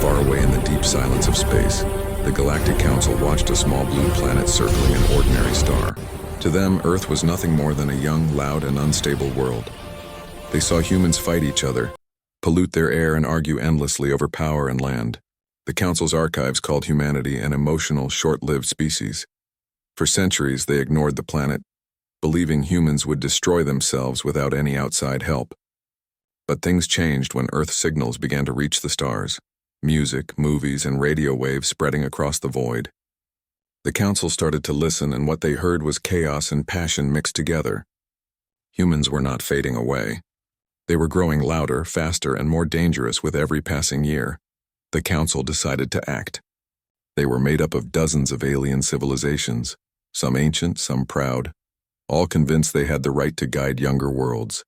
Far away in the deep silence of space, the Galactic Council watched a small blue planet circling an ordinary star. To them, Earth was nothing more than a young, loud, and unstable world. They saw humans fight each other, pollute their air, and argue endlessly over power and land. The Council's archives called humanity an emotional, short-lived species. For centuries, they ignored the planet, believing humans would destroy themselves without any outside help. But things changed when Earth signals began to reach the stars. Music, movies, and radio waves spreading across the void. The Council started to listen, and what they heard was chaos and passion mixed together. Humans were not fading away. They were growing louder, faster, and more dangerous with every passing year. The Council decided to act. They were made up of dozens of alien civilizations, some ancient, some proud, all convinced they had the right to guide younger worlds.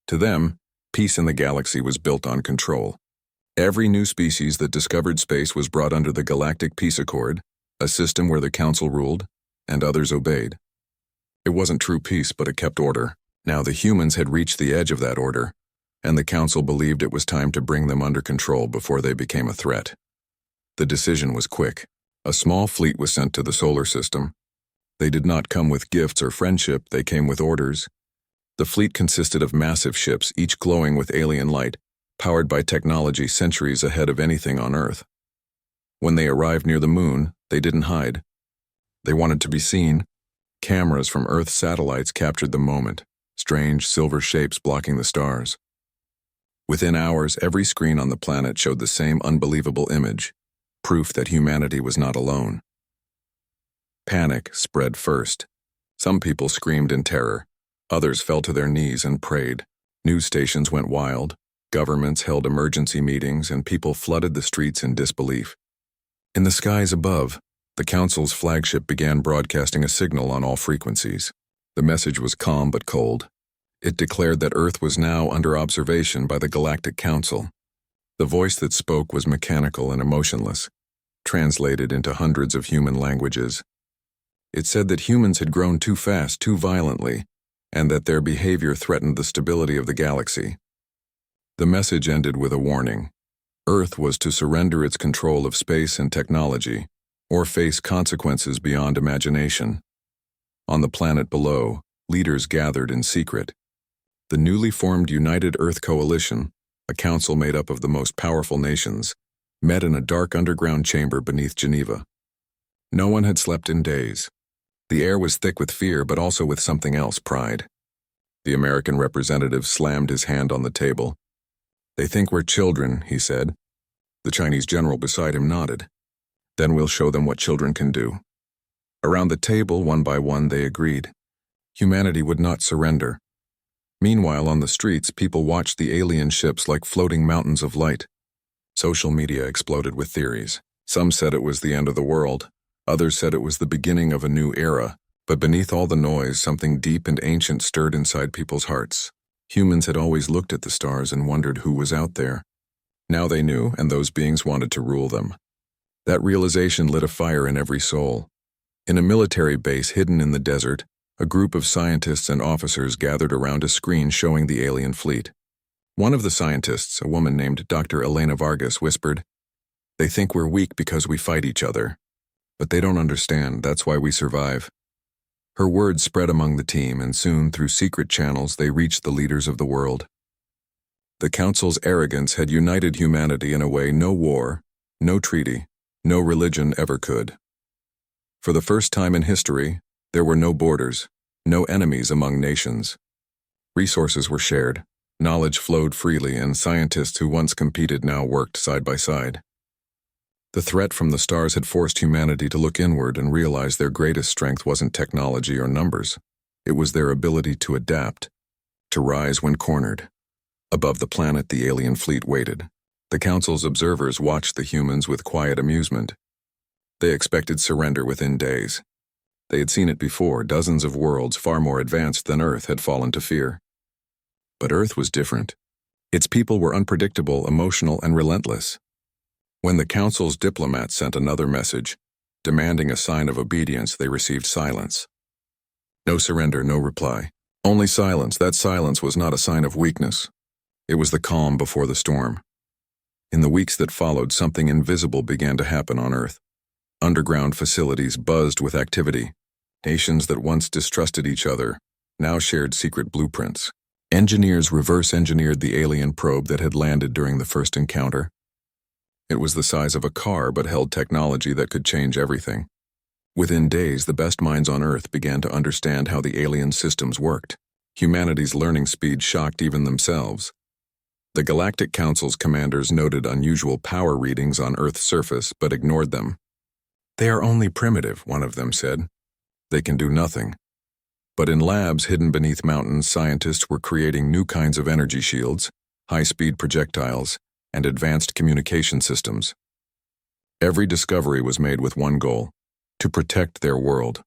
To them, peace in the galaxy was built on control. Every new species that discovered space was brought under the Galactic Peace Accord, a system where the Council ruled, and others obeyed. It wasn't true peace, but it kept order. Now the humans had reached the edge of that order, and the Council believed it was time to bring them under control before they became a threat. The decision was quick. A small fleet was sent to the solar system. They did not come with gifts or friendship, they came with orders. The fleet consisted of massive ships, each glowing with alien light, powered by technology centuries ahead of anything on Earth. When they arrived near the moon, they didn't hide. They wanted to be seen. Cameras from Earth's satellites captured the moment, strange silver shapes blocking the stars. Within hours, every screen on the planet showed the same unbelievable image, proof that humanity was not alone. Panic spread first. Some people screamed in terror. Others fell to their knees and prayed. News stations went wild. Governments held emergency meetings, and people flooded the streets in disbelief. In the skies above, the Council's flagship began broadcasting a signal on all frequencies. The message was calm but cold. It declared that Earth was now under observation by the Galactic Council. The voice that spoke was mechanical and emotionless, translated into hundreds of human languages. It said that humans had grown too fast, too violently, and that their behavior threatened the stability of the galaxy. The message ended with a warning. Earth was to surrender its control of space and technology, or face consequences beyond imagination. On the planet below, leaders gathered in secret. The newly formed United Earth Coalition, a council made up of the most powerful nations, met in a dark underground chamber beneath Geneva. No one had slept in days. The air was thick with fear, but also with something else, pride. The American representative slammed his hand on the table. "They think we're children," he said. The Chinese general beside him nodded. "Then we'll show them what children can do." Around the table, one by one, they agreed. Humanity would not surrender. Meanwhile, on the streets, people watched the alien ships like floating mountains of light. Social media exploded with theories. Some said it was the end of the world. Others said it was the beginning of a new era. But beneath all the noise, something deep and ancient stirred inside people's hearts. Humans had always looked at the stars and wondered who was out there. Now they knew, and those beings wanted to rule them. That realization lit a fire in every soul. In a military base hidden in the desert, a group of scientists and officers gathered around a screen showing the alien fleet. One of the scientists, a woman named Dr. Elena Vargas, whispered, "They think we're weak because we fight each other. But they don't understand, that's why we survive." Her words spread among the team, and soon, through secret channels, they reached the leaders of the world. The Council's arrogance had united humanity in a way no war, no treaty, no religion ever could. For the first time in history, there were no borders, no enemies among nations. Resources were shared, knowledge flowed freely, and scientists who once competed now worked side by side. The threat from the stars had forced humanity to look inward and realize their greatest strength wasn't technology or numbers. It was their ability to adapt, to rise when cornered. Above the planet, the alien fleet waited. The Council's observers watched the humans with quiet amusement. They expected surrender within days. They had seen it before. Dozens of worlds far more advanced than Earth had fallen to fear. But Earth was different. Its people were unpredictable, emotional, and relentless. When the Council's diplomats sent another message, demanding a sign of obedience, they received silence. No surrender, no reply. Only silence. That silence was not a sign of weakness. It was the calm before the storm. In the weeks that followed, something invisible began to happen on Earth. Underground facilities buzzed with activity. Nations that once distrusted each other now shared secret blueprints. Engineers reverse-engineered the alien probe that had landed during the first encounter. It was the size of a car but held technology that could change everything. Within days, the best minds on Earth began to understand how the alien systems worked. Humanity's learning speed shocked even themselves. The Galactic Council's commanders noted unusual power readings on Earth's surface but ignored them. "They are only primitive," one of them said. "They can do nothing." But in labs hidden beneath mountains, scientists were creating new kinds of energy shields, high-speed projectiles, and advanced communication systems. Every discovery was made with one goal: to protect their world.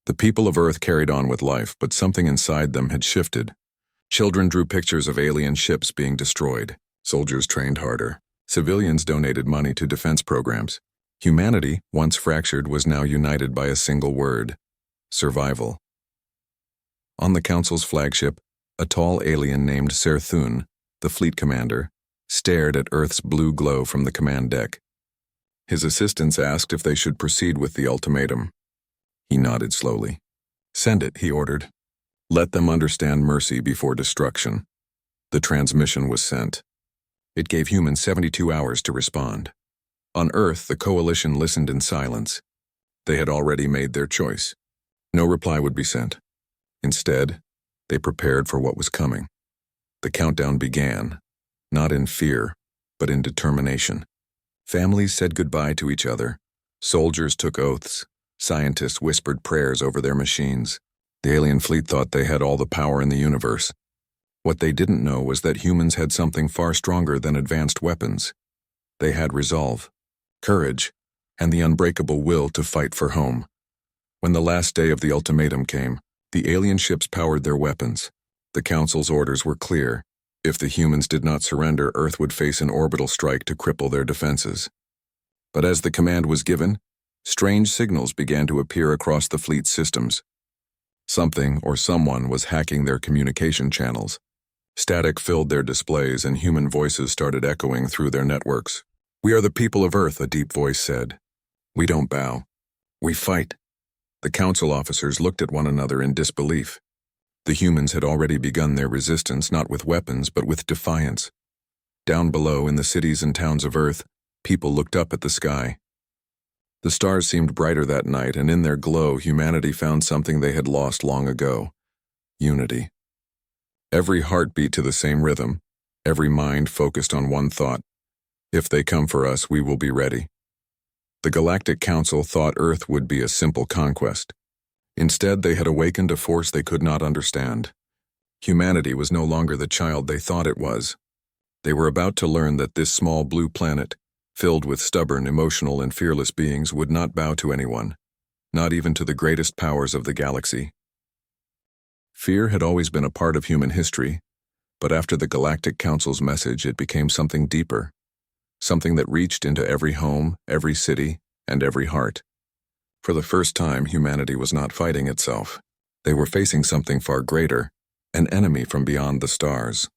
The people of Earth carried on with life, but something inside them had shifted. Children drew pictures of alien ships being destroyed. Soldiers trained harder. Civilians donated money to defense programs. Humanity, once fractured, was now united by a single word: survival. On the Council's flagship, a tall alien named Serthun, the fleet commander, stared at Earth's blue glow from the command deck. His assistants asked if they should proceed with the ultimatum. He nodded slowly. "Send it," he ordered. "Let them understand mercy before destruction." The transmission was sent. It gave humans 72 hours to respond. On Earth, the coalition listened in silence. They had already made their choice. No reply would be sent. Instead, they prepared for what was coming. The countdown began, not in fear, but in determination. Families said goodbye to each other. Soldiers took oaths. Scientists whispered prayers over their machines. The alien fleet thought they had all the power in the universe. What they didn't know was that humans had something far stronger than advanced weapons. They had resolve, courage, and the unbreakable will to fight for home. When the last day of the ultimatum came, the alien ships powered their weapons. The Council's orders were clear. If the humans did not surrender, Earth would face an orbital strike to cripple their defenses. But as the command was given, strange signals began to appear across the fleet's systems. Something or someone was hacking their communication channels. Static filled their displays and human voices started echoing through their networks. "We are the people of Earth," a deep voice said. "We don't bow. We fight." The Council officers looked at one another in disbelief. The humans had already begun their resistance, not with weapons, but with defiance. Down below, in the cities and towns of Earth, people looked up at the sky. The stars seemed brighter that night, and in their glow, humanity found something they had lost long ago: unity. Every heart beat to the same rhythm, every mind focused on one thought: if they come for us, we will be ready. The Galactic Council thought Earth would be a simple conquest. Instead, they had awakened a force they could not understand. Humanity was no longer the child they thought it was. They were about to learn that this small blue planet, filled with stubborn, emotional, and fearless beings, would not bow to anyone, not even to the greatest powers of the galaxy. Fear had always been a part of human history, but after the Galactic Council's message, it became something deeper. Something that reached into every home, every city, and every heart. For the first time, humanity was not fighting itself. They were facing something far greater, an enemy from beyond the stars.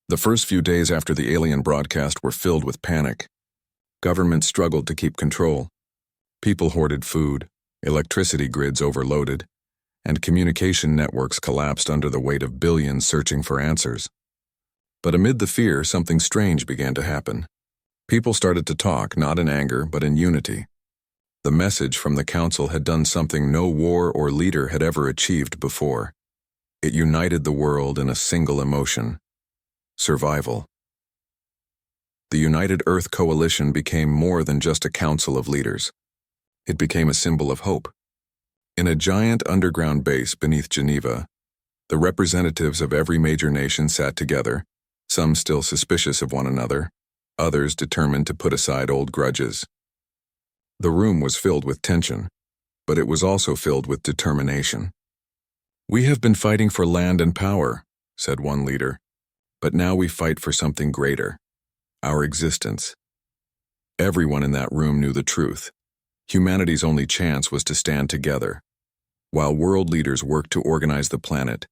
The first few days after the alien broadcast were filled with panic. Governments struggled to keep control. People hoarded food, electricity grids overloaded, and communication networks collapsed under the weight of billions searching for answers. But amid the fear, something strange began to happen. People started to talk, not in anger, but in unity. The message from the Council had done something no war or leader had ever achieved before. It united the world in a single emotion: survival. The United Earth Coalition became more than just a council of leaders. It became a symbol of hope. In a giant underground base beneath Geneva, the representatives of every major nation sat together, some still suspicious of one another, others determined to put aside old grudges. The room was filled with tension, but it was also filled with determination. "We have been fighting for land and power," said one leader, "but now we fight for something greater: our existence." Everyone in that room knew the truth. Humanity's only chance was to stand together. While world leaders worked to organize the planet,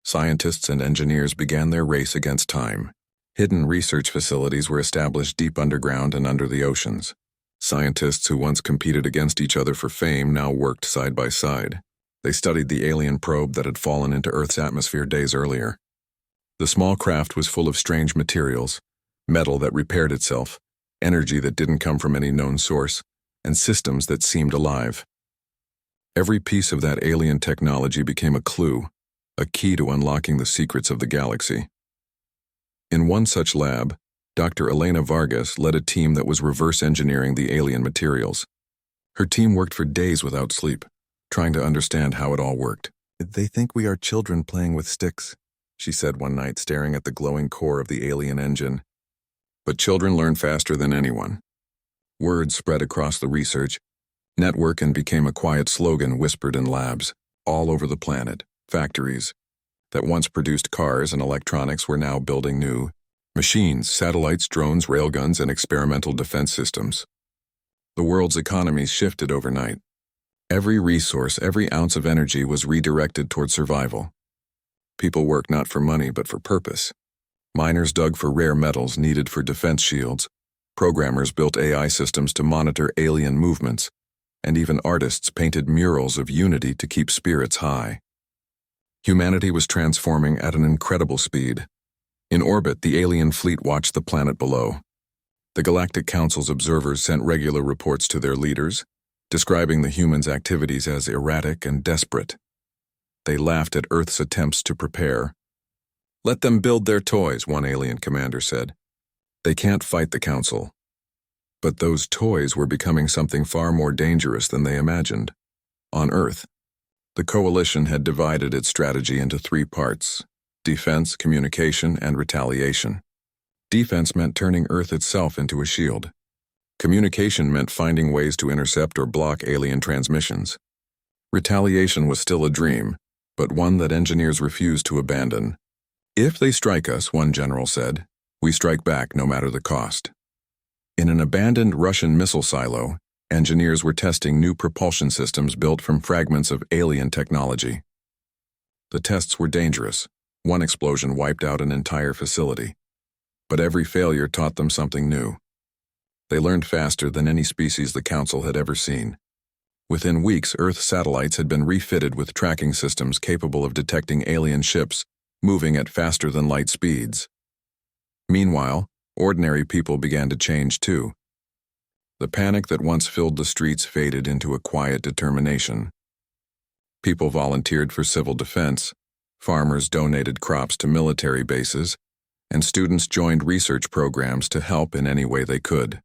scientists and engineers began their race against time. Hidden research facilities were established deep underground and under the oceans. Scientists who once competed against each other for fame now worked side by side. They studied the alien probe that had fallen into Earth's atmosphere days earlier. The small craft was full of strange materials, metal that repaired itself, energy that didn't come from any known source, and systems that seemed alive. Every piece of that alien technology became a clue, a key to unlocking the secrets of the galaxy. In one such lab, Dr. Elena Vargas led a team that was reverse engineering the alien materials. Her team worked for days without sleep, trying to understand how it all worked. "They think we are children playing with sticks," she said one night, staring at the glowing core of the alien engine. But children learn faster than anyone. Word spread across the research network and became a quiet slogan whispered in labs all over the planet. Factories that once produced cars and electronics were now building new machines, satellites, drones, railguns, and experimental defense systems. The world's economies shifted overnight. Every resource, every ounce of energy was redirected toward survival. People worked not for money but for purpose. Miners dug for rare metals needed for defense shields. Programmers built AI systems to monitor alien movements. And even artists painted murals of unity to keep spirits high. Humanity was transforming at an incredible speed. In orbit, the alien fleet watched the planet below. The Galactic Council's observers sent regular reports to their leaders, describing the humans' activities as erratic and desperate. They laughed at Earth's attempts to prepare. "Let them build their toys," one alien commander said. "They can't fight the Council." But those toys were becoming something far more dangerous than they imagined. On Earth, the coalition had divided its strategy into three parts: defense, communication, and retaliation. Defense meant turning Earth itself into a shield. Communication meant finding ways to intercept or block alien transmissions. Retaliation was still a dream, but one that engineers refused to abandon. "If they strike us," one general said, "we strike back no matter the cost." In an abandoned Russian missile silo, engineers were testing new propulsion systems built from fragments of alien technology. The tests were dangerous. One explosion wiped out an entire facility. But every failure taught them something new. They learned faster than any species the Council had ever seen. Within weeks, Earth satellites had been refitted with tracking systems capable of detecting alien ships moving at faster than light speeds. Meanwhile, ordinary people began to change too. The panic that once filled the streets faded into a quiet determination. People volunteered for civil defense, farmers donated crops to military bases, and students joined research programs to help in any way they could.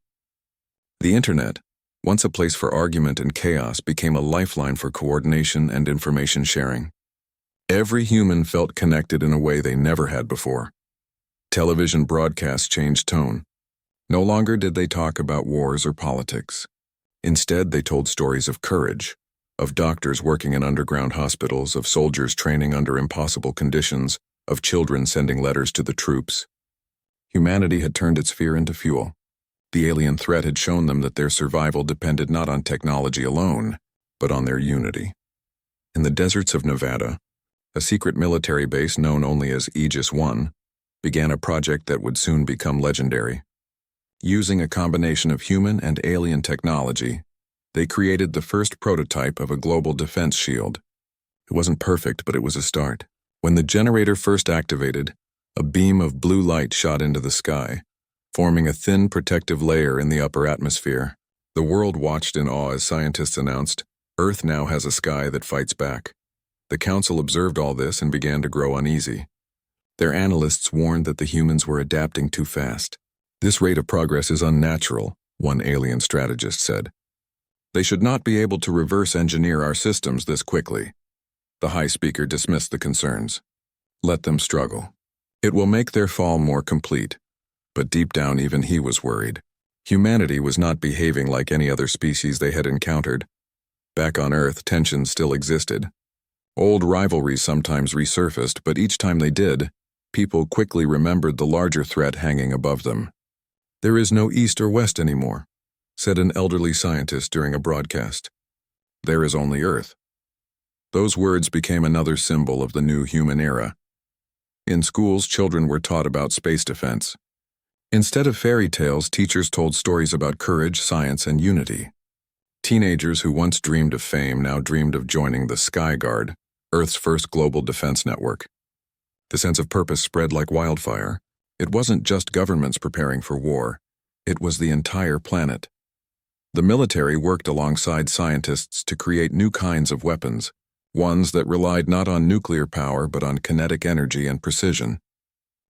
The Internet, once a place for argument and chaos, became a lifeline for coordination and information sharing. Every human felt connected in a way they never had before. Television broadcasts changed tone. No longer did they talk about wars or politics. Instead, they told stories of courage, of doctors working in underground hospitals, of soldiers training under impossible conditions, of children sending letters to the troops. Humanity had turned its fear into fuel. The alien threat had shown them that their survival depended not on technology alone, but on their unity. In the deserts of Nevada, a secret military base known only as Aegis 1 began a project that would soon become legendary. Using a combination of human and alien technology, they created the first prototype of a global defense shield. It wasn't perfect, but it was a start. When the generator first activated, a beam of blue light shot into the sky, forming a thin protective layer in the upper atmosphere. The world watched in awe as scientists announced, "Earth now has a sky that fights back." The Council observed all this and began to grow uneasy. Their analysts warned that the humans were adapting too fast. "This rate of progress is unnatural," one alien strategist said. "They should not be able to reverse engineer our systems this quickly." The High Speaker dismissed the concerns. "Let them struggle. It will make their fall more complete." But deep down, even he was worried. Humanity was not behaving like any other species they had encountered. Back on Earth, tensions still existed. Old rivalries sometimes resurfaced, but each time they did, people quickly remembered the larger threat hanging above them. "There is no East or West anymore," said an elderly scientist during a broadcast. "There is only Earth." Those words became another symbol of the new human era. In schools, children were taught about space defense, Instead of fairy tales, teachers told stories about courage, science, and unity. Teenagers who once dreamed of fame now dreamed of joining the Sky Guard, Earth's first global defense network. The sense of purpose spread like wildfire. It wasn't just governments preparing for war. It was the entire planet. The military worked alongside scientists to create new kinds of weapons, ones that relied not on nuclear power but on kinetic energy and precision.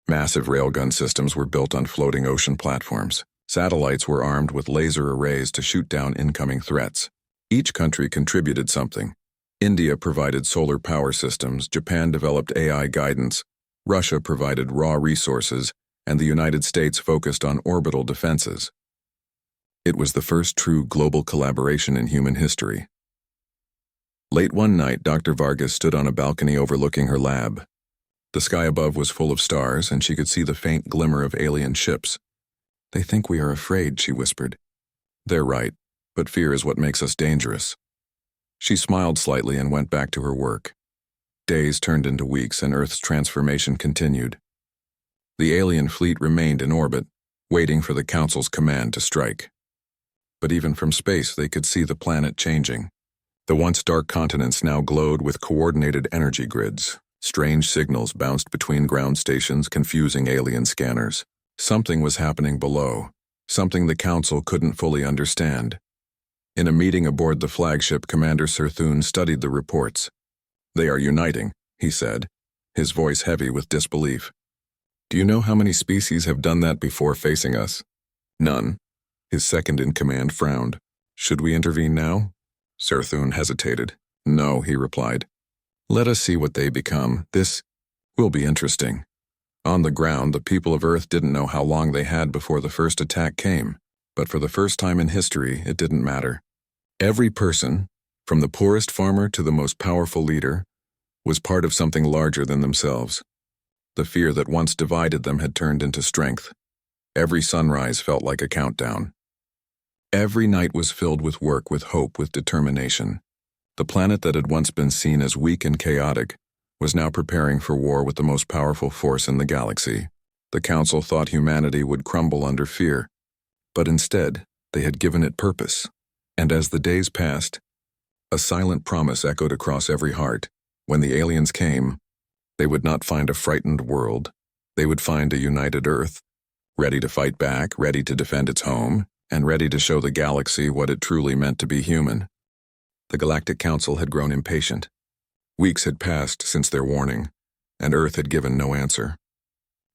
Massive railgun systems were built on floating ocean platforms. Satellites were armed with laser arrays to shoot down incoming threats. Each country contributed something. India provided solar power systems, Japan developed AI guidance, Russia provided raw resources, and the United States focused on orbital defenses. It was the first true global collaboration in human history. Late one night, Dr. Vargas stood on a balcony overlooking her lab. The sky above was full of stars, and she could see the faint glimmer of alien ships. "They think we are afraid," she whispered. "They're right, but fear is what makes us dangerous." She smiled slightly and went back to her work. Days turned into weeks, and Earth's transformation continued. The alien fleet remained in orbit, waiting for the Council's command to strike. But even from space, they could see the planet changing. The once dark continents now glowed with coordinated energy grids. Strange signals bounced between ground stations, confusing alien scanners. Something was happening below, something the Council couldn't fully understand. In a meeting aboard the flagship, Commander Serthun studied the reports. "They are uniting," he said, his voice heavy with disbelief. "Do you know how many species have done that before facing us?" "None." His second-in-command frowned. "Should we intervene now?" Serthun hesitated. "No," he replied. "Let us see what they become. This will be interesting." On the ground, the people of Earth didn't know how long they had before the first attack came, but for the first time in history, it didn't matter. Every person, from the poorest farmer to the most powerful leader, was part of something larger than themselves. The fear that once divided them had turned into strength. Every sunrise felt like a countdown. Every night was filled with work, with hope, with determination. The planet that had once been seen as weak and chaotic was now preparing for war with the most powerful force in the galaxy. The Council thought humanity would crumble under fear, but instead, they had given it purpose. And as the days passed, a silent promise echoed across every heart. When the aliens came, they would not find a frightened world. They would find a united Earth, ready to fight back, ready to defend its home, and ready to show the galaxy what it truly meant to be human. The Galactic Council had grown impatient. Weeks had passed since their warning, and Earth had given no answer.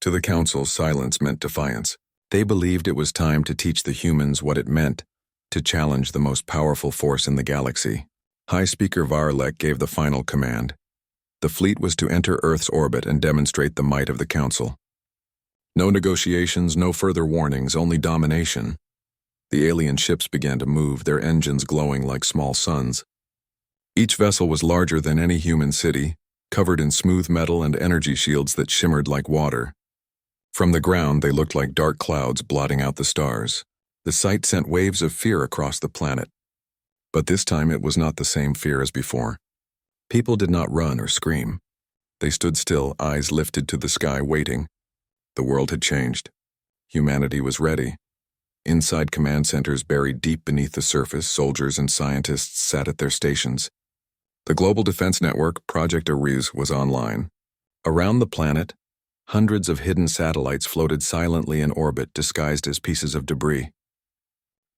To the Council, silence meant defiance. They believed it was time to teach the humans what it meant to challenge the most powerful force in the galaxy. High Speaker Varlek gave the final command. The fleet was to enter Earth's orbit and demonstrate the might of the Council. No negotiations, no further warnings, only domination. The alien ships began to move, their engines glowing like small suns. Each vessel was larger than any human city, covered in smooth metal and energy shields that shimmered like water. From the ground, they looked like dark clouds blotting out the stars. The sight sent waves of fear across the planet. But this time it was not the same fear as before. People did not run or scream. They stood still, eyes lifted to the sky, waiting. The world had changed. Humanity was ready. Inside command centers buried deep beneath the surface, soldiers and scientists sat at their stations. The Global Defense Network, Project Ariz, was online. Around the planet, hundreds of hidden satellites floated silently in orbit, disguised as pieces of debris.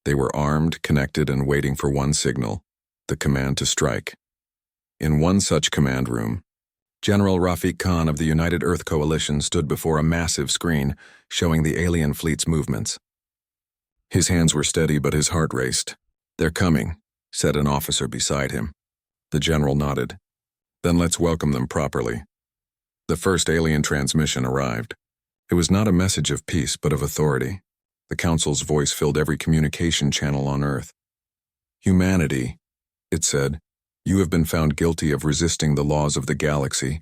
They were armed, connected, and waiting for one signal, the command to strike. In one such command room, General Rafiq Khan of the United Earth Coalition stood before a massive screen showing the alien fleet's movements. His hands were steady, but his heart raced. "They're coming," said an officer beside him. The general nodded. "Then let's welcome them properly." The first alien transmission arrived. It was not a message of peace, but of authority. The Council's voice filled every communication channel on Earth. "Humanity," it said, "you have been found guilty of resisting the laws of the galaxy.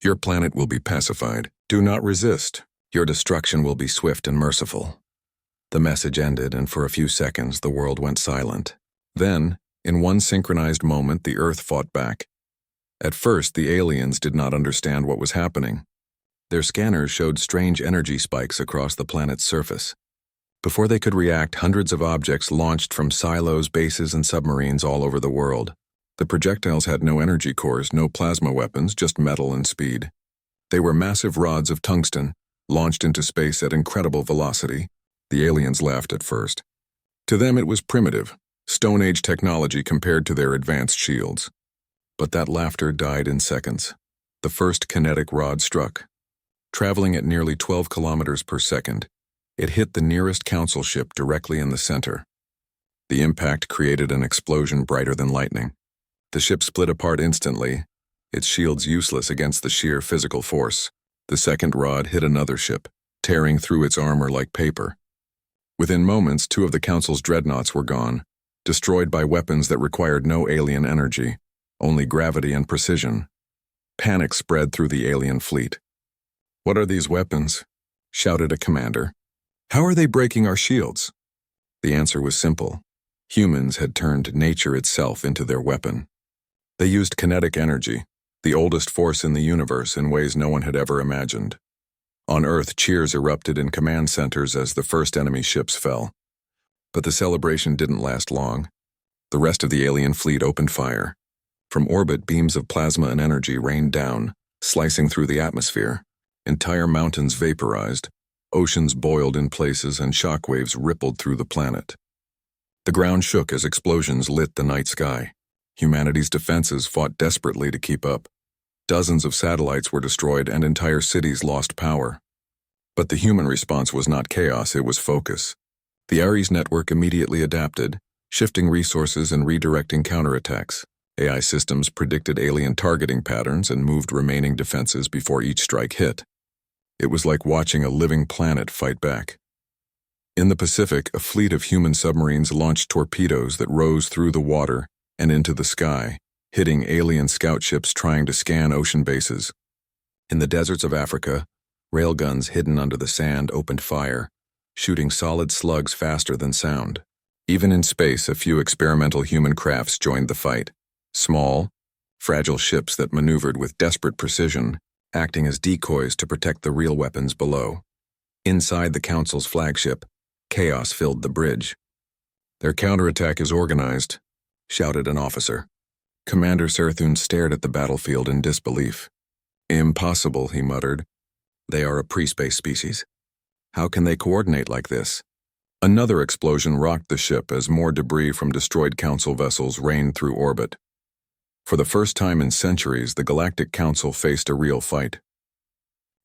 Your planet will be pacified. Do not resist. Your destruction will be swift and merciful." The message ended, and for a few seconds the world went silent. Then, in one synchronized moment, the Earth fought back. At first, the aliens did not understand what was happening. Their scanners showed strange energy spikes across the planet's surface. Before they could react, hundreds of objects launched from silos, bases, and submarines all over the world. The projectiles had no energy cores, no plasma weapons, just metal and speed. They were massive rods of tungsten, launched into space at incredible velocity. The aliens laughed at first. To them it was primitive, Stone Age technology compared to their advanced shields. But that laughter died in seconds. The first kinetic rod struck. Traveling at nearly 12 kilometers per second, it hit the nearest council ship directly in the center. The impact created an explosion brighter than lightning. The ship split apart instantly, its shields useless against the sheer physical force. The second rod hit another ship, tearing through its armor like paper. Within moments, 2 of the council's dreadnoughts were gone, destroyed by weapons that required no alien energy, only gravity and precision. Panic spread through the alien fleet. "What are these weapons?" shouted a commander. "How are they breaking our shields?" The answer was simple. Humans had turned nature itself into their weapon. They used kinetic energy, the oldest force in the universe, in ways no one had ever imagined. On Earth, cheers erupted in command centers as the first enemy ships fell. But the celebration didn't last long. The rest of the alien fleet opened fire. From orbit, beams of plasma and energy rained down, slicing through the atmosphere. Entire mountains vaporized, oceans boiled in places, and shockwaves rippled through the planet. The ground shook as explosions lit the night sky. Humanity's defenses fought desperately to keep up. Dozens of satellites were destroyed and entire cities lost power. But the human response was not chaos, it was focus. The Ares network immediately adapted, shifting resources and redirecting counterattacks. AI systems predicted alien targeting patterns and moved remaining defenses before each strike hit. It was like watching a living planet fight back. In the Pacific, a fleet of human submarines launched torpedoes that rose through the water and into the sky, hitting alien scout ships trying to scan ocean bases. In the deserts of Africa, railguns hidden under the sand opened fire, shooting solid slugs faster than sound. Even in space, a few experimental human crafts joined the fight. Small, fragile ships that maneuvered with desperate precision, acting as decoys to protect the real weapons below. Inside the Council's flagship, chaos filled the bridge. "Their counterattack is organized," shouted an officer. Commander Serthun stared at the battlefield in disbelief. "Impossible," he muttered. "They are a pre-space species. How can they coordinate like this?" Another explosion rocked the ship as more debris from destroyed Council vessels rained through orbit. For the first time in centuries, the Galactic Council faced a real fight.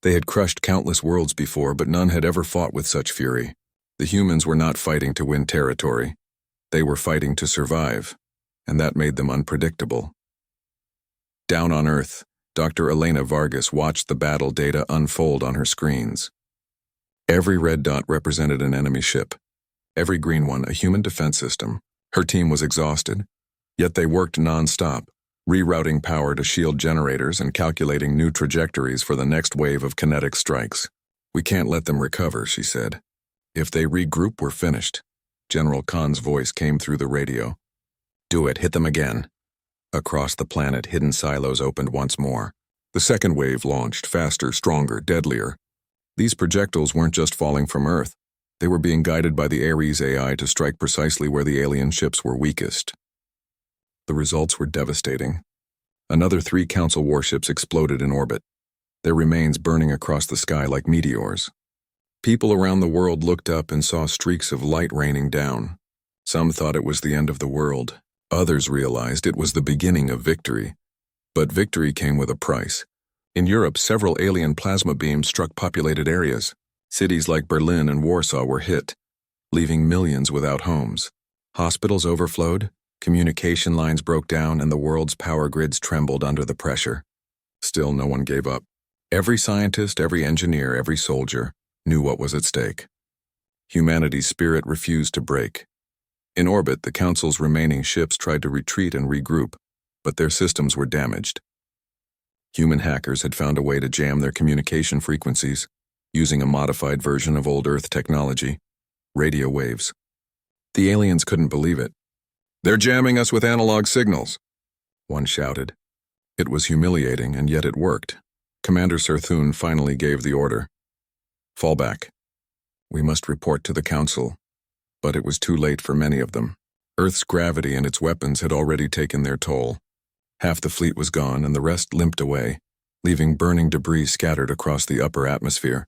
They had crushed countless worlds before, but none had ever fought with such fury. The humans were not fighting to win territory. They were fighting to survive, and that made them unpredictable. Down on Earth, Dr. Elena Vargas watched the battle data unfold on her screens. Every red dot represented an enemy ship. Every green one, a human defense system. Her team was exhausted, yet they worked non-stop, rerouting power to shield generators and calculating new trajectories for the next wave of kinetic strikes. "We can't let them recover," she said. "If they regroup, we're finished." General Khan's voice came through the radio. "Do it, hit them again." Across the planet, hidden silos opened once more. The second wave launched, faster, stronger, deadlier. These projectiles weren't just falling from Earth. They were being guided by the Ares AI to strike precisely where the alien ships were weakest. The results were devastating. Another 3 Council warships exploded in orbit, their remains burning across the sky like meteors. People around the world looked up and saw streaks of light raining down. Some thought it was the end of the world. Others realized it was the beginning of victory. But victory came with a price. In Europe, several alien plasma beams struck populated areas. Cities like Berlin and Warsaw were hit, leaving millions without homes. Hospitals overflowed, communication lines broke down, and the world's power grids trembled under the pressure. Still, no one gave up. Every scientist, every engineer, every soldier knew what was at stake. Humanity's spirit refused to break. In orbit, the Council's remaining ships tried to retreat and regroup, but their systems were damaged. Human hackers had found a way to jam their communication frequencies, using a modified version of old Earth technology, radio waves. The aliens couldn't believe it. "They're jamming us with analog signals," one shouted. It was humiliating, and yet it worked. Commander Serthun finally gave the order. Fall back. We must report to the Council. But it was too late for many of them. Earth's gravity and its weapons had already taken their toll. Half the fleet was gone and the rest limped away, leaving burning debris scattered across the upper atmosphere.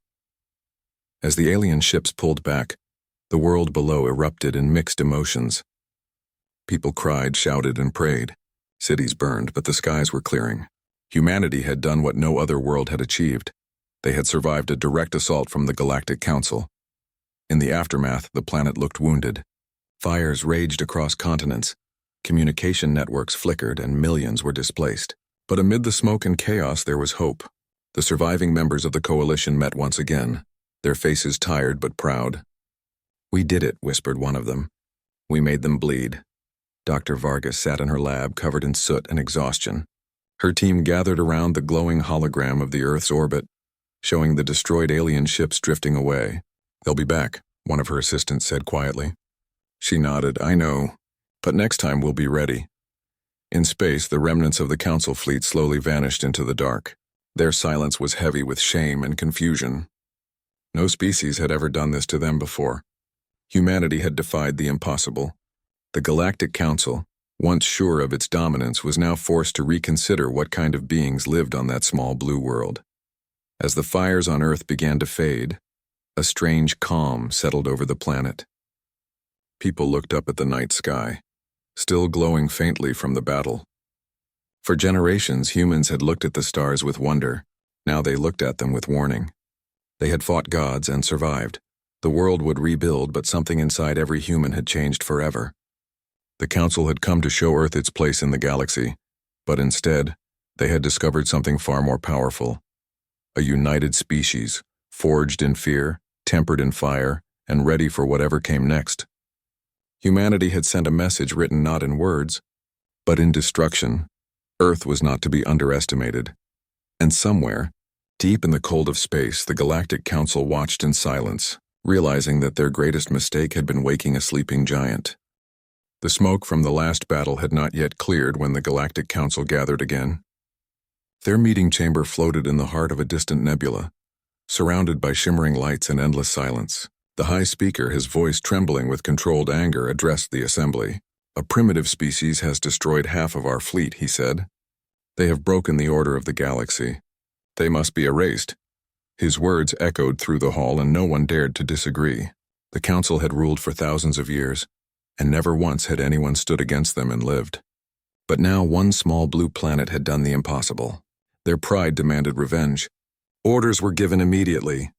As the alien ships pulled back, the world below erupted in mixed emotions. People cried, shouted, and prayed. Cities burned, but the skies were clearing. Humanity had done what no other world had achieved. They had survived a direct assault from the Galactic Council. In the aftermath, the planet looked wounded. Fires raged across continents. Communication networks flickered and millions were displaced. But amid the smoke and chaos, there was hope. The surviving members of the coalition met once again, their faces tired but proud. "We did it," whispered one of them. "We made them bleed." Dr. Vargas sat in her lab, covered in soot and exhaustion. Her team gathered around the glowing hologram of the Earth's orbit, showing the destroyed alien ships drifting away. "They'll be back," one of her assistants said quietly. She nodded. "I know, but next time we'll be ready." In space, the remnants of the Council fleet slowly vanished into the dark. Their silence was heavy with shame and confusion. No species had ever done this to them before. Humanity had defied the impossible. The Galactic Council, once sure of its dominance, was now forced to reconsider what kind of beings lived on that small blue world. As the fires on Earth began to fade, a strange calm settled over the planet. People looked up at the night sky, still glowing faintly from the battle. For generations, humans had looked at the stars with wonder. Now they looked at them with warning. They had fought gods and survived. The world would rebuild, but something inside every human had changed forever. The Council had come to show Earth its place in the galaxy, but instead, they had discovered something far more powerful. A united species, forged in fear, tempered in fire, and ready for whatever came next. Humanity had sent a message written not in words, but in destruction. Earth was not to be underestimated. And somewhere, deep in the cold of space, the Galactic Council watched in silence, realizing that their greatest mistake had been waking a sleeping giant. The smoke from the last battle had not yet cleared when the Galactic Council gathered again. Their meeting chamber floated in the heart of a distant nebula, surrounded by shimmering lights and endless silence. The high speaker, his voice trembling with controlled anger, addressed the assembly. "A primitive species has destroyed half of our fleet," he said. "They have broken the order of the galaxy. They must be erased." His words echoed through the hall and no one dared to disagree. The Council had ruled for thousands of years, and never once had anyone stood against them and lived. But now one small blue planet had done the impossible. Their pride demanded revenge. Orders were given immediately.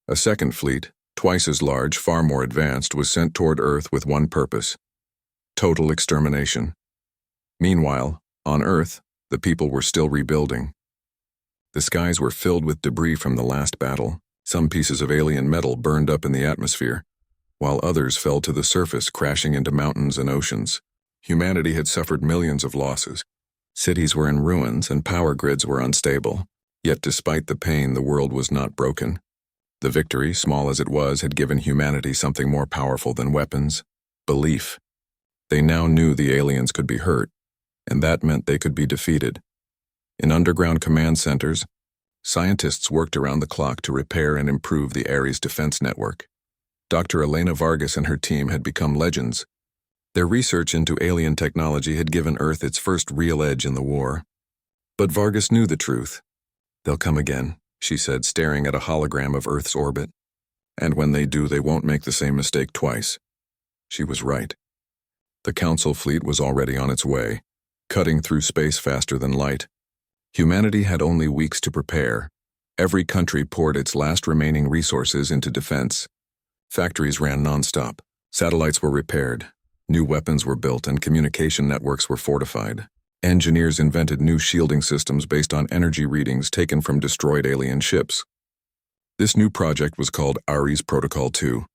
A second fleet, twice as large, far more advanced, was sent toward Earth with one purpose: total extermination. Meanwhile, on Earth, the people were still rebuilding. The skies were filled with debris from the last battle. Some pieces of alien metal burned up in the atmosphere, while others fell to the surface, crashing into mountains and oceans. Humanity had suffered millions of losses. Cities were in ruins and power grids were unstable. Yet despite the pain, the world was not broken. The victory, small as it was, had given humanity something more powerful than weapons: belief. They now knew the aliens could be hurt, and that meant they could be defeated. In underground command centers, scientists worked around the clock to repair and improve the Ares defense network. Dr. Elena Vargas and her team had become legends. Their research into alien technology had given Earth its first real edge in the war. But Vargas knew the truth. "They'll come again," she said, staring at a hologram of Earth's orbit. "And when they do, they won't make the same mistake twice." She was right. The Council fleet was already on its way, cutting through space faster than light. Humanity had only weeks to prepare. Every country poured its last remaining resources into defense. Factories ran nonstop. Satellites were repaired. New weapons were built and communication networks were fortified. Engineers invented new shielding systems based on energy readings taken from destroyed alien ships. This new project was called Ares Protocol 2.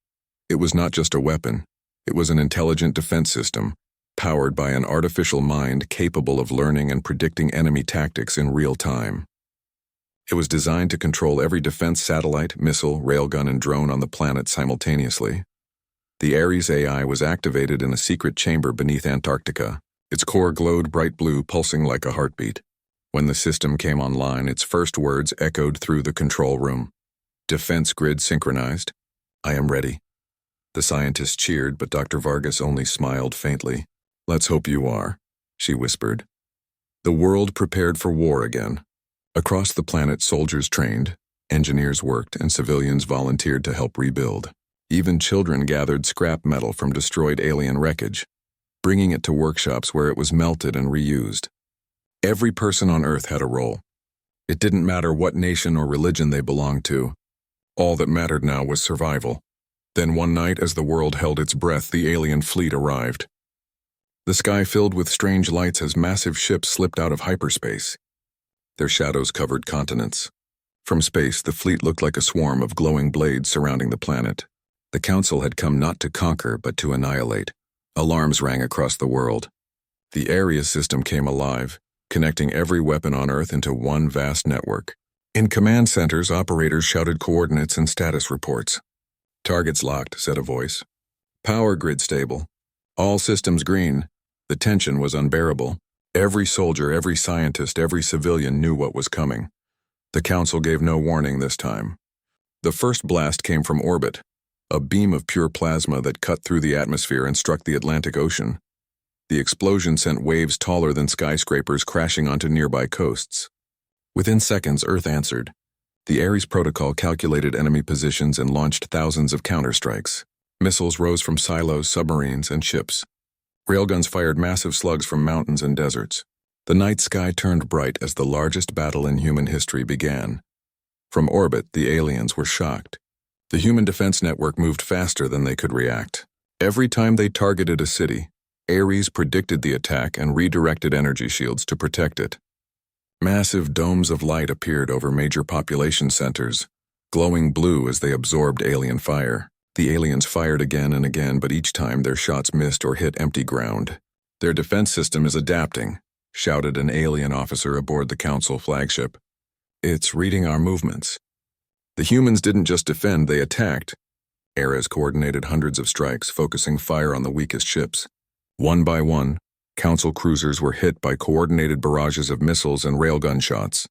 It was not just a weapon. It was an intelligent defense system, powered by an artificial mind capable of learning and predicting enemy tactics in real time. It was designed to control every defense satellite, missile, railgun, and drone on the planet simultaneously. The Ares AI was activated in a secret chamber beneath Antarctica. Its core glowed bright blue, pulsing like a heartbeat. When the system came online, its first words echoed through the control room. Defense grid synchronized. I am ready. The scientists cheered, but Dr. Vargas only smiled faintly. Let's hope you are, she whispered. The world prepared for war again. Across the planet, soldiers trained, engineers worked, and civilians volunteered to help rebuild. Even children gathered scrap metal from destroyed alien wreckage, bringing it to workshops where it was melted and reused. Every person on Earth had a role. It didn't matter what nation or religion they belonged to. All that mattered now was survival. Then one night, as the world held its breath, the alien fleet arrived. The sky filled with strange lights as massive ships slipped out of hyperspace. Their shadows covered continents. From space, the fleet looked like a swarm of glowing blades surrounding the planet. The Council had come not to conquer, but to annihilate. Alarms rang across the world. The area system came alive, connecting every weapon on Earth into one vast network. In command centers, operators shouted coordinates and status reports. Targets locked, said a voice. Power grid stable. All systems green. The tension was unbearable. Every soldier, every scientist, every civilian knew what was coming. The Council gave no warning this time. The first blast came from orbit, a beam of pure plasma that cut through the atmosphere and struck the Atlantic Ocean. The explosion sent waves taller than skyscrapers crashing onto nearby coasts. Within seconds, Earth answered. The Ares protocol calculated enemy positions and launched thousands of counterstrikes. Missiles rose from silos, submarines, and ships. Railguns fired massive slugs from mountains and deserts. The night sky turned bright as the largest battle in human history began. From orbit, the aliens were shocked. The human defense network moved faster than they could react. Every time they targeted a city, Ares predicted the attack and redirected energy shields to protect it. Massive domes of light appeared over major population centers, glowing blue as they absorbed alien fire. The aliens fired again and again, but each time their shots missed or hit empty ground. Their defense system is adapting, shouted an alien officer aboard the Council flagship. It's reading our movements. The humans didn't just defend, they attacked. Ares coordinated hundreds of strikes, focusing fire on the weakest ships. One by one, Council cruisers were hit by coordinated barrages of missiles and railgun shots.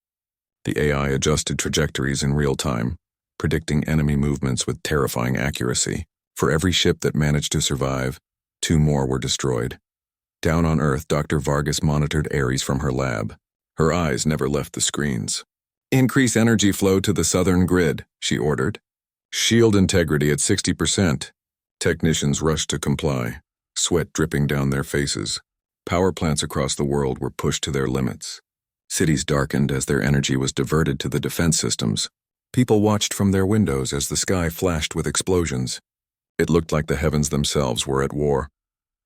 The AI adjusted trajectories in real time, predicting enemy movements with terrifying accuracy. For every ship that managed to survive, 2 more were destroyed. Down on Earth, Dr. Vargas monitored Ares from her lab. Her eyes never left the screens. Increase energy flow to the southern grid, she ordered. Shield integrity at 60%. Technicians rushed to comply, sweat dripping down their faces. Power plants across the world were pushed to their limits. Cities darkened as their energy was diverted to the defense systems. People watched from their windows as the sky flashed with explosions. It looked like the heavens themselves were at war.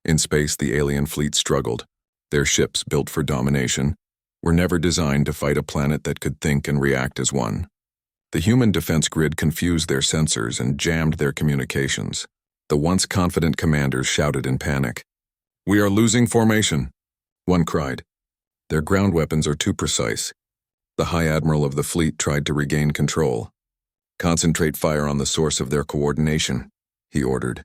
In space, the alien fleet struggled. Their ships, built for domination, were never designed to fight a planet that could think and react as one. The human defense grid confused their sensors and jammed their communications. The once confident commanders shouted in panic. We are losing formation, one cried. Their ground weapons are too precise. The High Admiral of the fleet tried to regain control. Concentrate fire on the source of their coordination, he ordered.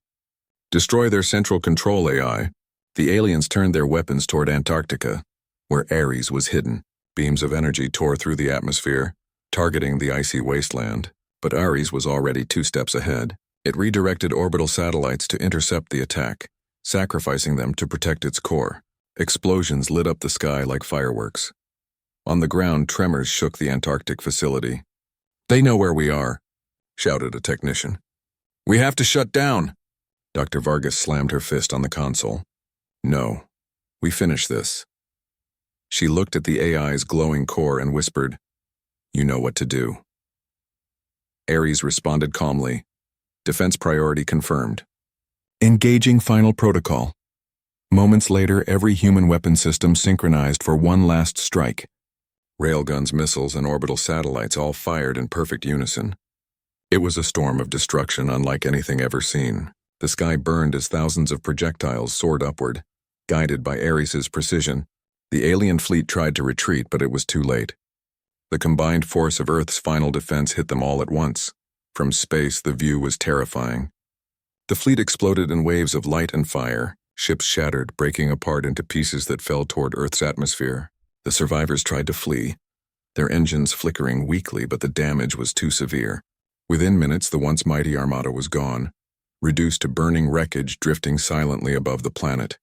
Destroy their central control AI. The aliens turned their weapons toward Antarctica, where Ares was hidden. Beams of energy tore through the atmosphere, targeting the icy wasteland. But Ares was already 2 steps ahead. It redirected orbital satellites to intercept the attack, sacrificing them to protect its core. Explosions lit up the sky like fireworks. On the ground, tremors shook the Antarctic facility. They know where we are, shouted a technician. We have to shut down. Dr. Vargas slammed her fist on the console. No, we finish this. She looked at the AI's glowing core and whispered, You know what to do. Ares responded calmly. Defense priority confirmed. Engaging final protocol. Moments later, every human weapon system synchronized for one last strike. Railguns, missiles, and orbital satellites all fired in perfect unison. It was a storm of destruction unlike anything ever seen. The sky burned as thousands of projectiles soared upward. Guided by Ares's precision, the alien fleet tried to retreat, but it was too late. The combined force of Earth's final defense hit them all at once. From space, the view was terrifying. The fleet exploded in waves of light and fire. Ships shattered, breaking apart into pieces that fell toward Earth's atmosphere. The survivors tried to flee, their engines flickering weakly, but the damage was too severe. Within minutes, the once mighty armada was gone, reduced to burning wreckage drifting silently above the planet.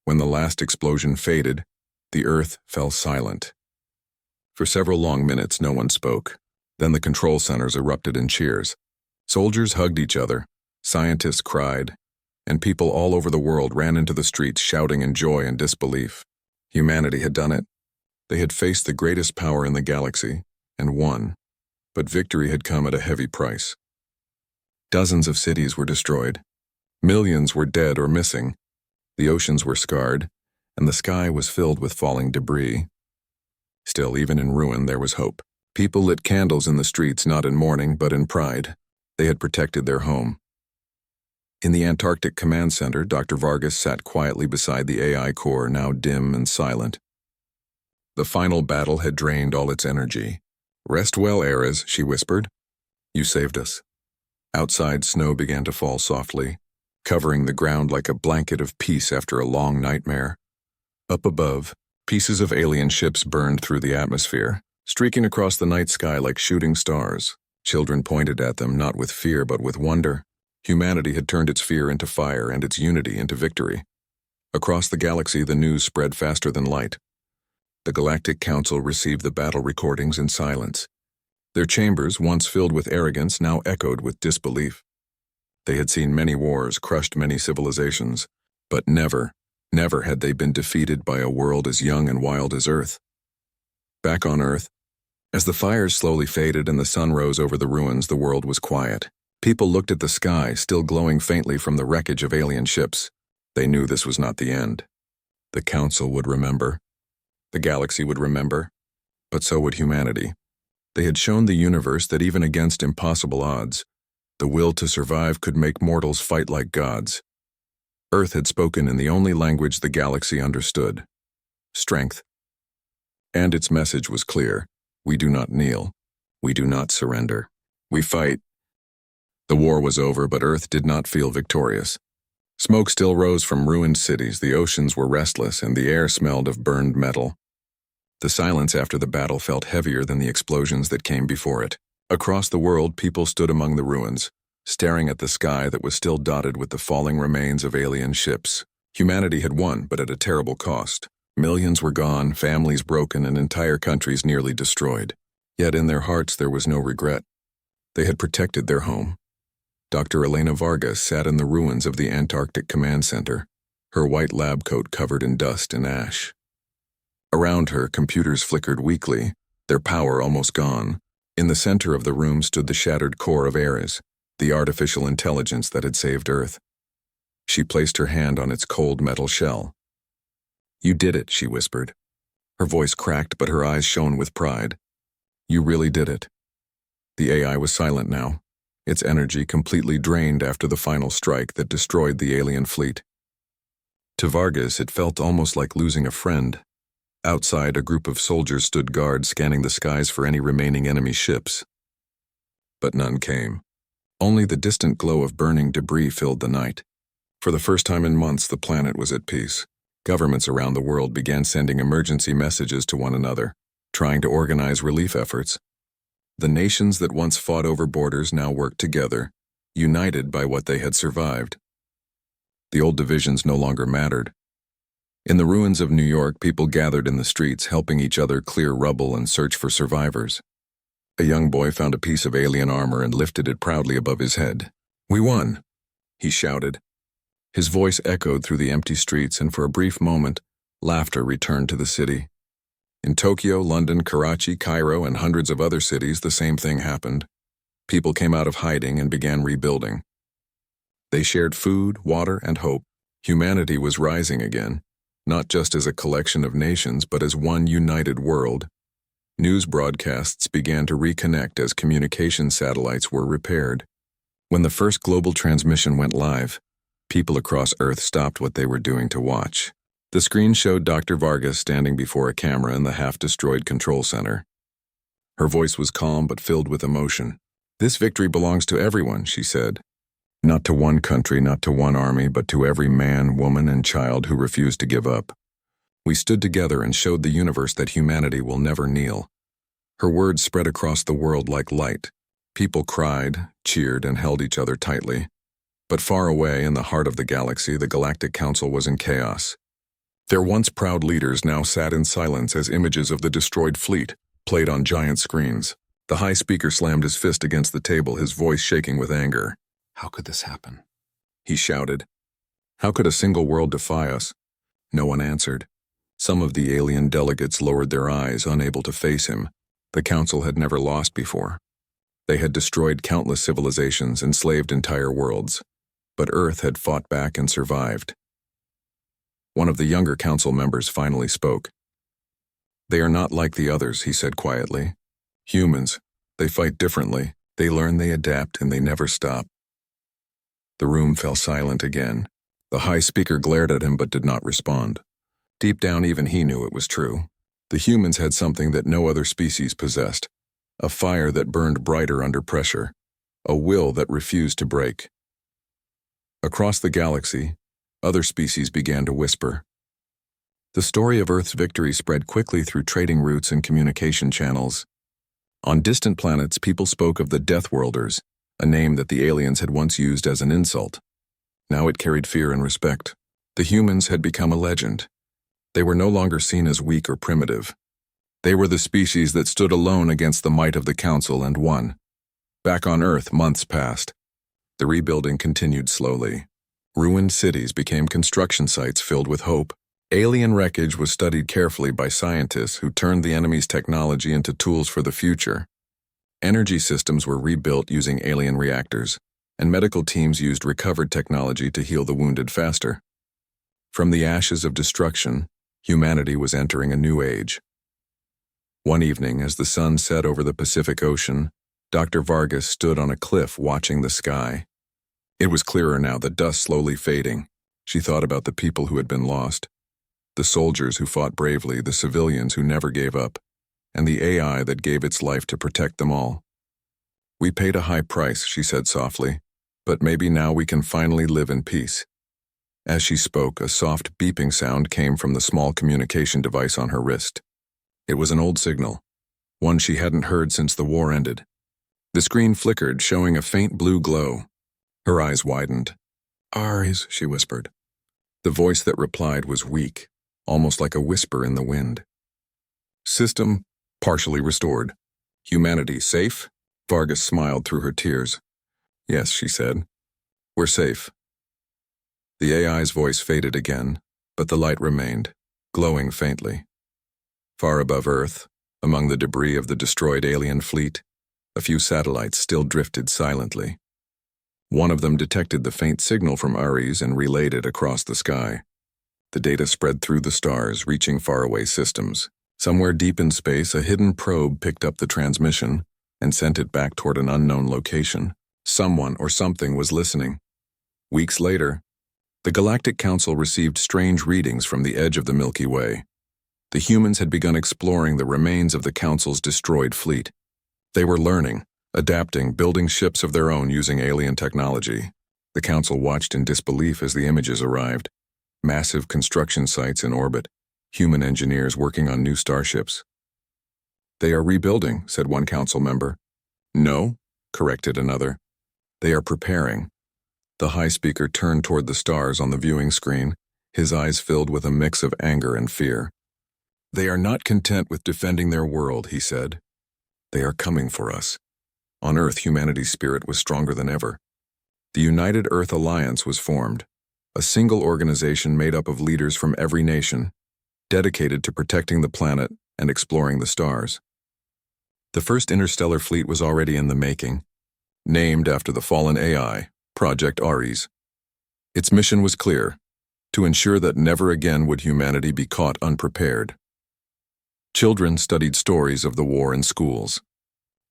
When the last explosion faded, the Earth fell silent. For several long minutes, no one spoke. Then the control centers erupted in cheers. Soldiers hugged each other, scientists cried, and people all over the world ran into the streets shouting in joy and disbelief. Humanity had done it. They had faced the greatest power in the galaxy, and won. But victory had come at a heavy price. Dozens of cities were destroyed. Millions were dead or missing. The oceans were scarred, and the sky was filled with falling debris. Still, even in ruin, there was hope. People lit candles in the streets, not in mourning, but in pride. They had protected their home. In the Antarctic Command Center, Dr. Vargas sat quietly beside the AI core, now dim and silent. The final battle had drained all its energy. "Rest well, Ares," she whispered. "You saved us." Outside, snow began to fall softly, covering the ground like a blanket of peace after a long nightmare. Up above, pieces of alien ships burned through the atmosphere, streaking across the night sky like shooting stars. Children pointed at them, not with fear but with wonder. Humanity had turned its fear into fire and its unity into victory. Across the galaxy, the news spread faster than light. The Galactic Council received the battle recordings in silence. Their chambers, once filled with arrogance, now echoed with disbelief. They had seen many wars, crushed many civilizations, but never had they been defeated by a world as young and wild as Earth. Back on Earth, as the fires slowly faded and the sun rose over the ruins, the world was quiet. People looked at the sky, still glowing faintly from the wreckage of alien ships. They knew this was not the end. The Council would remember. The galaxy would remember. But so would humanity. They had shown the universe that even against impossible odds, the will to survive could make mortals fight like gods. Earth had spoken in the only language the galaxy understood: strength. And its message was clear: we do not kneel. We do not surrender. We fight. The war was over, but Earth did not feel victorious. Smoke still rose from ruined cities, the oceans were restless, and the air smelled of burned metal. The silence after the battle felt heavier than the explosions that came before it. Across the world, people stood among the ruins, staring at the sky that was still dotted with the falling remains of alien ships. Humanity had won, but at a terrible cost. Millions were gone, families broken, and entire countries nearly destroyed. Yet in their hearts there was no regret. They had protected their home. Dr. Elena Vargas sat in the ruins of the Antarctic Command Center, her white lab coat covered in dust and ash. Around her, computers flickered weakly, their power almost gone. In the center of the room stood the shattered core of Ares, the artificial intelligence that had saved Earth. She placed her hand on its cold metal shell. "You did it," she whispered. Her voice cracked, but her eyes shone with pride. "You really did it." The AI was silent now, its energy completely drained after the final strike that destroyed the alien fleet. To Vargas, it felt almost like losing a friend. Outside, a group of soldiers stood guard, scanning the skies for any remaining enemy ships. But none came. Only the distant glow of burning debris filled the night. For the first time in months, the planet was at peace. Governments around the world began sending emergency messages to one another, trying to organize relief efforts. The nations that once fought over borders now worked together, united by what they had survived. The old divisions no longer mattered. In the ruins of New York, people gathered in the streets, helping each other clear rubble and search for survivors. A young boy found a piece of alien armor and lifted it proudly above his head. "We won," he shouted. His voice echoed through the empty streets, and for a brief moment, laughter returned to the city. In Tokyo, London, Karachi, Cairo, and hundreds of other cities, the same thing happened. People came out of hiding and began rebuilding. They shared food, water, and hope. Humanity was rising again, not just as a collection of nations, but as one united world. News broadcasts began to reconnect as communication satellites were repaired. When the first global transmission went live, people across Earth stopped what they were doing to watch. The screen showed Dr. Vargas standing before a camera in the half-destroyed control center. Her voice was calm but filled with emotion. "This victory belongs to everyone," she said. "Not to one country, not to one army, but to every man, woman, and child who refused to give up. We stood together and showed the universe that humanity will never kneel. Her words spread across the world like light. People cried, cheered, and held each other tightly. But far away in the heart of the galaxy, the Galactic Council was in chaos. Their once proud leaders now sat in silence as images of the destroyed fleet played on giant screens. The High Speaker slammed his fist against the table, his voice shaking with anger. "How could this happen?" he shouted. "How could a single world defy us?" No one answered. Some of the alien delegates lowered their eyes, unable to face him. The Council had never lost before. They had destroyed countless civilizations, enslaved entire worlds. But Earth had fought back and survived. One of the younger Council members finally spoke. "They are not like the others," he said quietly. "Humans, they fight differently. They learn, they adapt, and they never stop." The room fell silent again. The High Speaker glared at him but did not respond. Deep down, even he knew it was true. The humans had something that no other species possessed. A fire that burned brighter under pressure. A will that refused to break. Across the galaxy, other species began to whisper. The story of Earth's victory spread quickly through trading routes and communication channels. On distant planets, people spoke of the Death Worlders, a name that the aliens had once used as an insult. Now it carried fear and respect. The humans had become a legend. They were no longer seen as weak or primitive. They were the species that stood alone against the might of the Council and won. Back on Earth, months passed. The rebuilding continued slowly. Ruined cities became construction sites filled with hope. Alien wreckage was studied carefully by scientists who turned the enemy's technology into tools for the future. Energy systems were rebuilt using alien reactors, and medical teams used recovered technology to heal the wounded faster. From the ashes of destruction, humanity was entering a new age. One evening, as the sun set over the Pacific Ocean, Dr. Vargas stood on a cliff watching the sky. It was clearer now, the dust slowly fading. She thought about the people who had been lost. The soldiers who fought bravely, the civilians who never gave up, and the AI that gave its life to protect them all. "We paid a high price," she said softly, "but maybe now we can finally live in peace." As she spoke, a soft beeping sound came from the small communication device on her wrist. It was an old signal, one she hadn't heard since the war ended. The screen flickered, showing a faint blue glow. Her eyes widened. "Aries," she whispered. The voice that replied was weak, almost like a whisper in the wind. "System partially restored. Humanity safe?" Vargas smiled through her tears. "Yes," she said. "We're safe." The AI's voice faded again, but the light remained, glowing faintly. Far above Earth, among the debris of the destroyed alien fleet, a few satellites still drifted silently. One of them detected the faint signal from Ares and relayed it across the sky. The data spread through the stars, reaching faraway systems. Somewhere deep in space, a hidden probe picked up the transmission and sent it back toward an unknown location. Someone or something was listening. Weeks later, the Galactic Council received strange readings from the edge of the Milky Way. The humans had begun exploring the remains of the Council's destroyed fleet. They were learning, adapting, building ships of their own using alien technology. The Council watched in disbelief as the images arrived. Massive construction sites in orbit, human engineers working on new starships. "They are rebuilding," said one Council member. "No," corrected another. "They are preparing." The High Speaker turned toward the stars on the viewing screen, his eyes filled with a mix of anger and fear. "They are not content with defending their world," he said. "They are coming for us." On Earth, humanity's spirit was stronger than ever. The United Earth Alliance was formed, a single organization made up of leaders from every nation, dedicated to protecting the planet and exploring the stars. The first interstellar fleet was already in the making, named after the fallen AI, Project Ares. Its mission was clear, to ensure that never again would humanity be caught unprepared. Children studied stories of the war in schools.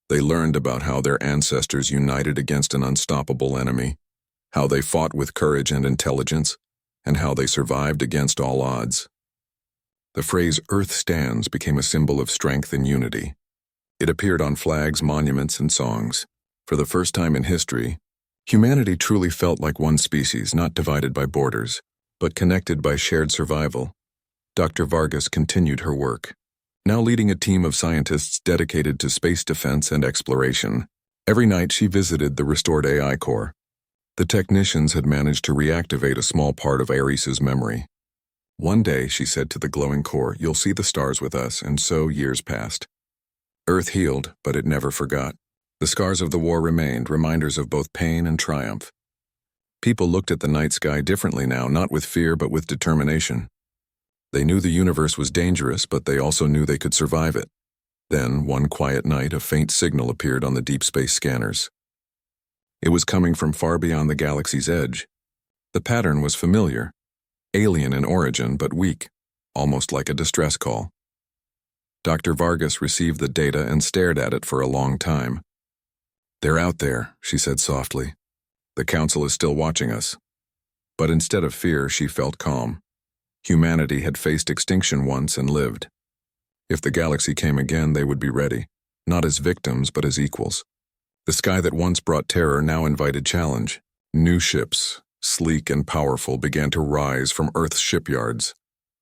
They learned about how their ancestors united against an unstoppable enemy, how they fought with courage and intelligence, and how they survived against all odds. The phrase "Earth stands" became a symbol of strength and unity. It appeared on flags, monuments, and songs. For the first time in history, humanity truly felt like one species, not divided by borders, but connected by shared survival. Dr. Vargas continued her work, now leading a team of scientists dedicated to space defense and exploration. Every night she visited the restored AI core. The technicians had managed to reactivate a small part of Ares's memory. One day, she said to the glowing core, "You'll see the stars with us," and so years passed. Earth healed, but it never forgot. The scars of the war remained, reminders of both pain and triumph. People looked at the night sky differently now, not with fear but with determination. They knew the universe was dangerous, but they also knew they could survive it. Then, one quiet night, a faint signal appeared on the deep space scanners. It was coming from far beyond the galaxy's edge. The pattern was familiar, alien in origin but weak, almost like a distress call. Dr. Vargas received the data and stared at it for a long time. "They're out there," she said softly. "The Council is still watching us." But instead of fear, she felt calm. Humanity had faced extinction once and lived. If the galaxy came again, they would be ready, not as victims but as equals. The sky that once brought terror now invited challenge. New ships, sleek and powerful, began to rise from Earth's shipyards,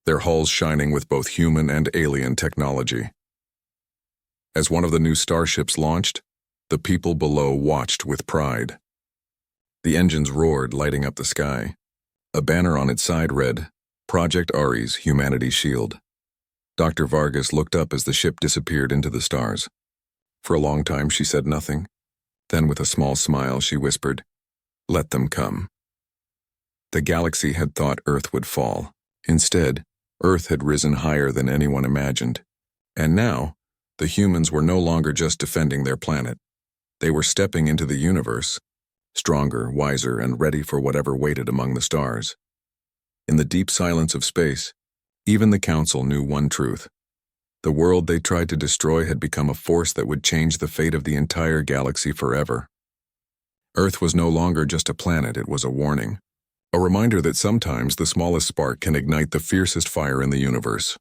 their hulls shining with both human and alien technology. As one of the new starships launched, the people below watched with pride. The engines roared, lighting up the sky. A banner on its side read, "Project Ares, Humanity's Shield." Dr. Vargas looked up as the ship disappeared into the stars. For a long time she said nothing. Then with a small smile she whispered, "Let them come." The galaxy had thought Earth would fall. Instead, Earth had risen higher than anyone imagined. And now, the humans were no longer just defending their planet. They were stepping into the universe, stronger, wiser, and ready for whatever waited among the stars. In the deep silence of space, even the Council knew one truth. The world they tried to destroy had become a force that would change the fate of the entire galaxy forever. Earth was no longer just a planet, it was a warning. A reminder that sometimes the smallest spark can ignite the fiercest fire in the universe.